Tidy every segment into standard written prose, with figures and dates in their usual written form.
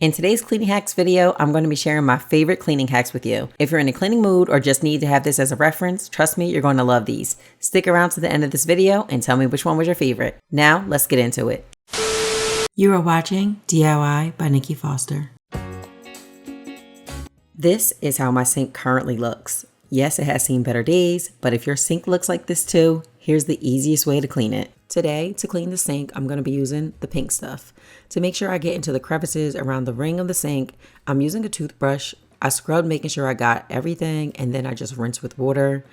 In today's cleaning hacks video, I'm going to be sharing my favorite cleaning hacks with you. If you're in a cleaning mood or just need to have this as a reference, trust me, you're going to love these. Stick around to the end of this video and tell me which one was your favorite. Now, let's get into it. You are watching DIY by Nikki Foster. This is how my sink currently looks. Yes, it has seen better days, but if your sink looks like this too, here's the easiest way to clean it. Today, to clean the sink, I'm going to be using the pink stuff. To make sure I get into the crevices around the ring of the sink, I'm using a toothbrush. I scrubbed making sure I got everything, and then I just rinsed with water.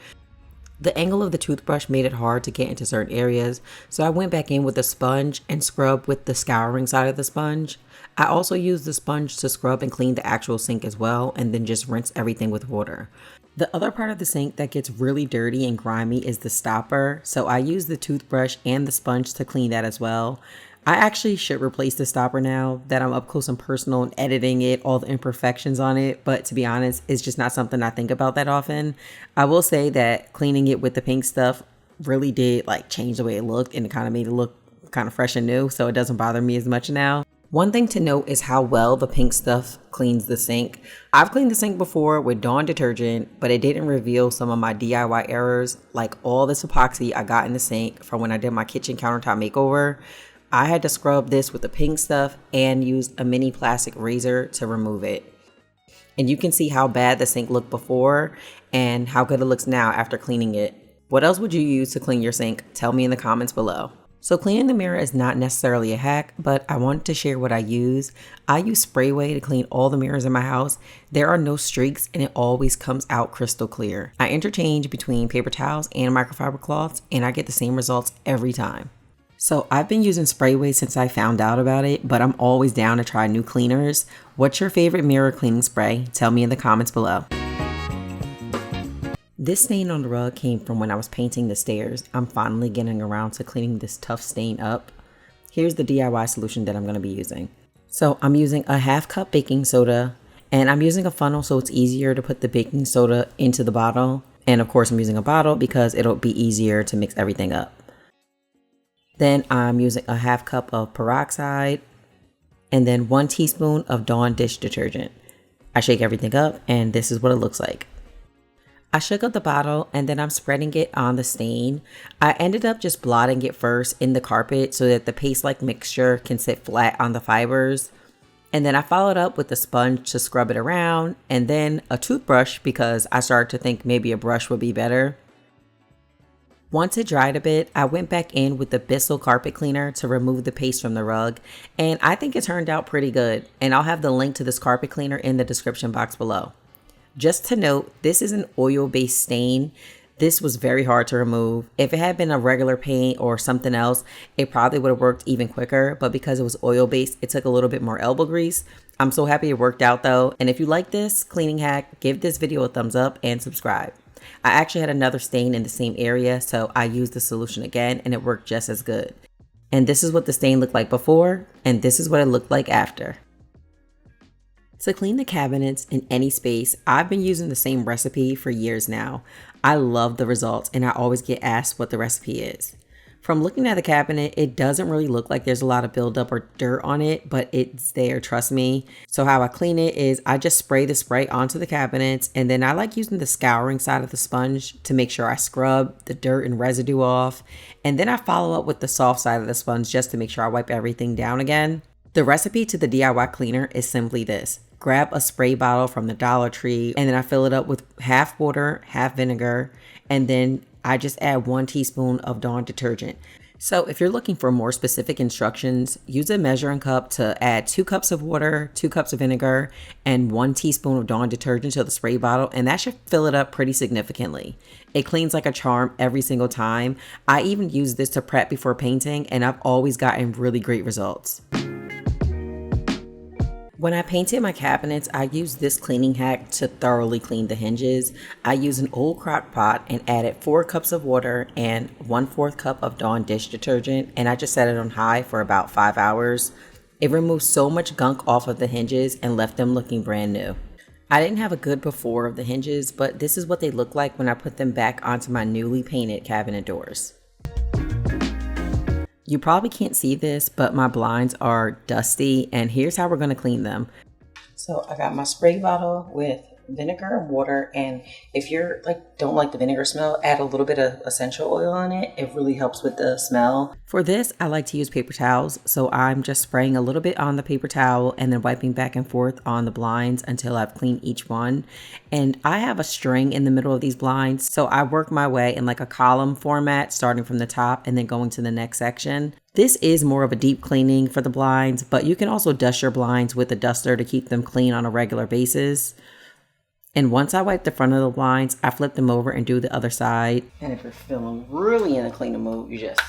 The angle of the toothbrush made it hard to get into certain areas, so I went back in with a sponge and scrubbed with the scouring side of the sponge. I also used the sponge to scrub and clean the actual sink as well, and then just rinse everything with water. The other part of the sink that gets really dirty and grimy is the stopper, so I use the toothbrush and the sponge to clean that as well. I actually should replace the stopper now that I'm up close and personal and editing it, all the imperfections on it, but to be honest, it's just not something I think about that often. I will say that cleaning it with the pink stuff really did change the way it looked, and it kind of made it look kind of fresh and new, so it doesn't bother me as much now. One thing to note is how well the pink stuff cleans the sink. I've cleaned the sink before with Dawn detergent, but it didn't reveal some of my DIY errors, like all this epoxy I got in the sink from when I did my kitchen countertop makeover. I had to scrub this with the pink stuff and use a mini plastic razor to remove it. And you can see how bad the sink looked before and how good it looks now after cleaning it. What else would you use to clean your sink? Tell me in the comments below. So cleaning the mirror is not necessarily a hack, but I wanted to share what I use. I use Sprayway to clean all the mirrors in my house. There are no streaks and it always comes out crystal clear. I interchange between paper towels and microfiber cloths and I get the same results every time. So I've been using Sprayway since I found out about it, but I'm always down to try new cleaners. What's your favorite mirror cleaning spray? Tell me in the comments below. This stain on the rug came from when I was painting the stairs. I'm finally getting around to cleaning this tough stain up. Here's the DIY solution that I'm going to be using. So I'm using a 1/2 cup baking soda, and I'm using a funnel so it's easier to put the baking soda into the bottle. And of course I'm using a bottle because it'll be easier to mix everything up. Then I'm using a 1/2 cup of peroxide and then 1 teaspoon of Dawn dish detergent. I shake everything up and this is what it looks like. I shook up the bottle and then I'm spreading it on the stain. I ended up just blotting it first in the carpet so that the paste-like mixture can sit flat on the fibers. And then I followed up with a sponge to scrub it around and then a toothbrush because I started to think maybe a brush would be better. Once it dried a bit, I went back in with the Bissell carpet cleaner to remove the paste from the rug, and I think it turned out pretty good, and I'll have the link to this carpet cleaner in the description box below. Just to note, this is an oil-based stain. This was very hard to remove. If it had been a regular paint or something else, it probably would have worked even quicker, but because it was oil-based, it took a little bit more elbow grease. I'm so happy it worked out though, and if you like this cleaning hack, give this video a thumbs up and subscribe. I actually had another stain in the same area, so I used the solution again and it worked just as good. And this is what the stain looked like before, and this is what it looked like after. To clean the cabinets in any space, I've been using the same recipe for years now. I love the results and I always get asked what the recipe is. From looking at the cabinet, it doesn't really look like there's a lot of buildup or dirt on it, but it's there, trust me. So how I clean it is I just spray the spray onto the cabinets, and then I like using the scouring side of the sponge to make sure I scrub the dirt and residue off. And then I follow up with the soft side of the sponge just to make sure I wipe everything down again. The recipe to the DIY cleaner is simply this. Grab a spray bottle from the Dollar Tree and then I fill it up with half water, half vinegar, and then I just add 1 teaspoon of Dawn detergent. So if you're looking for more specific instructions, use a measuring cup to add 2 cups of water, 2 cups of vinegar, and 1 teaspoon of Dawn detergent to the spray bottle, and that should fill it up pretty significantly. It cleans like a charm every single time. I even use this to prep before painting, and I've always gotten really great results. When I painted my cabinets, I used this cleaning hack to thoroughly clean the hinges. I used an old crock pot and added 4 cups of water and 1/4 cup of Dawn dish detergent, and I just set it on high for about 5 hours. It removed so much gunk off of the hinges and left them looking brand new. I didn't have a good before of the hinges, but this is what they look like when I put them back onto my newly painted cabinet doors. You probably can't see this, but my blinds are dusty, and here's how we're going to clean them. So I got my spray bottle with vinegar and water, and if you're don't like the vinegar smell, add a little bit of essential oil in it. It really helps with the smell. For this, I like to use paper towels, so I'm just spraying a little bit on the paper towel and then wiping back and forth on the blinds until I've cleaned each one. And I have a string in the middle of these blinds, so I work my way in like a column format, starting from the top and then going to the next section. This is more of a deep cleaning for the blinds, but you can also dust your blinds with a duster to keep them clean on a regular basis. And once I wipe the front of the blinds, I flip them over and do the other side. And if you're feeling really in a cleaning mood, you just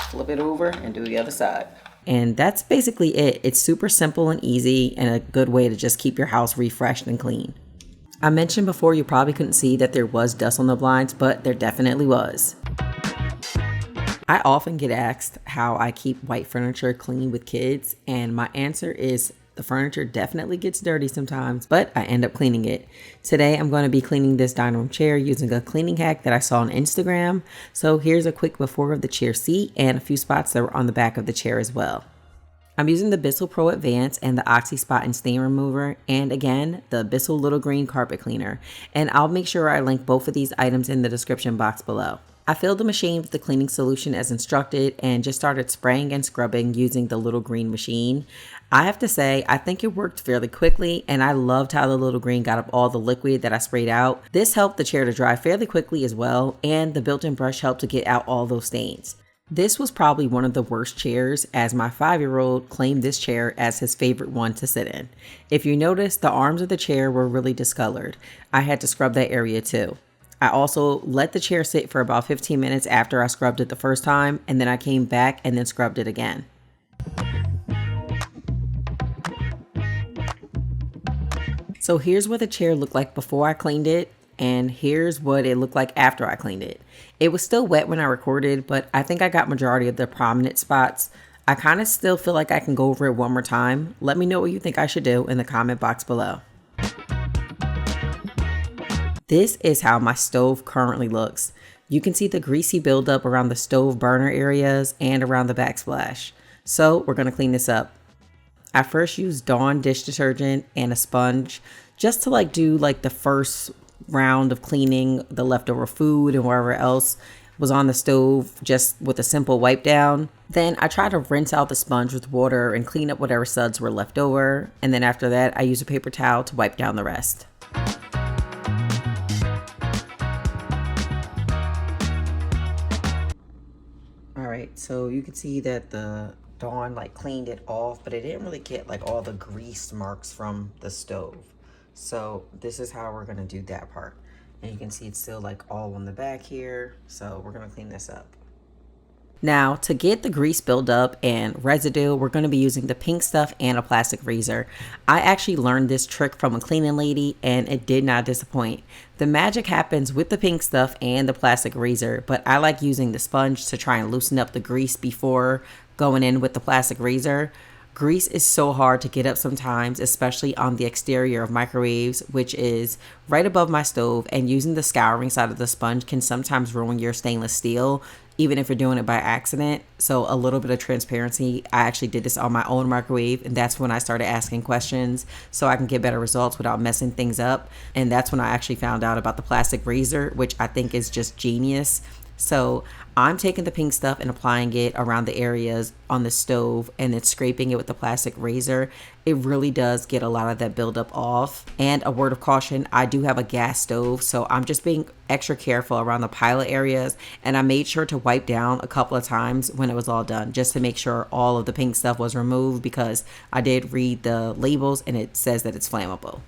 flip it over and do the other side. And that's basically it. It's super simple and easy and a good way to just keep your house refreshed and clean. I mentioned before you probably couldn't see that there was dust on the blinds, but there definitely was. I often get asked how I keep white furniture clean with kids, and my answer is the furniture definitely gets dirty sometimes, but I end up cleaning it. Today, I'm going to be cleaning this dining room chair using a cleaning hack that I saw on Instagram. So here's a quick before of the chair seat and a few spots that were on the back of the chair as well. I'm using the Bissell Pro Advance and the Oxy Spot and Stain Remover, and again, the Bissell Little Green Carpet Cleaner. And I'll make sure I link both of these items in the description box below. I filled the machine with the cleaning solution as instructed and just started spraying and scrubbing using the little green machine. I have to say, I think it worked fairly quickly, and I loved how the little green got up all the liquid that I sprayed out. This helped the chair to dry fairly quickly as well, and the built-in brush helped to get out all those stains. This was probably one of the worst chairs, as my 5-year-old claimed this chair as his favorite one to sit in. If you notice, the arms of the chair were really discolored. I had to scrub that area too. I also let the chair sit for about 15 minutes after I scrubbed it the first time, and then I came back and then scrubbed it again. So here's what the chair looked like before I cleaned it, and here's what it looked like after I cleaned it. It was still wet when I recorded, but I think I got majority of the prominent spots. I kind of still feel like I can go over it one more time. Let me know what you think I should do in the comment box below. This is how my stove currently looks. You can see the greasy buildup around the stove burner areas and around the backsplash. So we're going to clean this up. I first used Dawn dish detergent and a sponge just to do the first round of cleaning the leftover food and wherever else was on the stove, just with a simple wipe down. Then I try to rinse out the sponge with water and clean up whatever suds were left over. And then after that, I use a paper towel to wipe down the rest. Alright, so you can see that the Dawn cleaned it off, but it didn't really get all the grease marks from the stove. So this is how we're going to do that part. And you can see it's still all on the back here. So we're going to clean this up. Now, to get the grease buildup and residue, we're going to be using the pink stuff and a plastic razor. I actually learned this trick from a cleaning lady, and it did not disappoint. The magic happens with the pink stuff and the plastic razor, but I like using the sponge to try and loosen up the grease before going in with the plastic razor. Grease is so hard to get up sometimes, especially on the exterior of microwaves, which is right above my stove, and using the scouring side of the sponge can sometimes ruin your stainless steel, even if you're doing it by accident. So a little bit of transparency. I actually did this on my own microwave, and that's when I started asking questions so I can get better results without messing things up. And that's when I actually found out about the plastic razor, which I think is just genius. So I'm taking the pink stuff and applying it around the areas on the stove and then scraping it with the plastic razor. It really does get a lot of that buildup off. And a word of caution, I do have a gas stove, so I'm just being extra careful around the pilot areas. And I made sure to wipe down a couple of times when it was all done, just to make sure all of the pink stuff was removed, because I did read the labels and it says that it's flammable.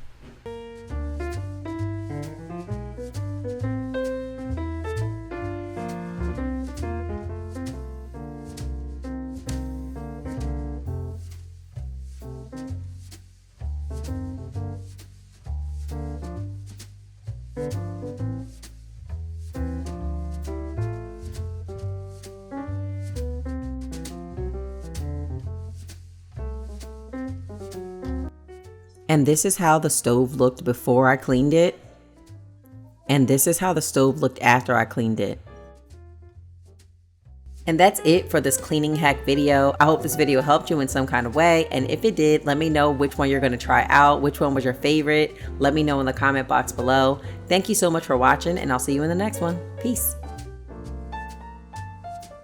And this is how the stove looked before I cleaned it. And this is how the stove looked after I cleaned it. And that's it for this cleaning hack video. I hope this video helped you in some kind of way. And if it did, let me know which one you're going to try out. Which one was your favorite? Let me know in the comment box below. Thank you so much for watching, and I'll see you in the next one. Peace.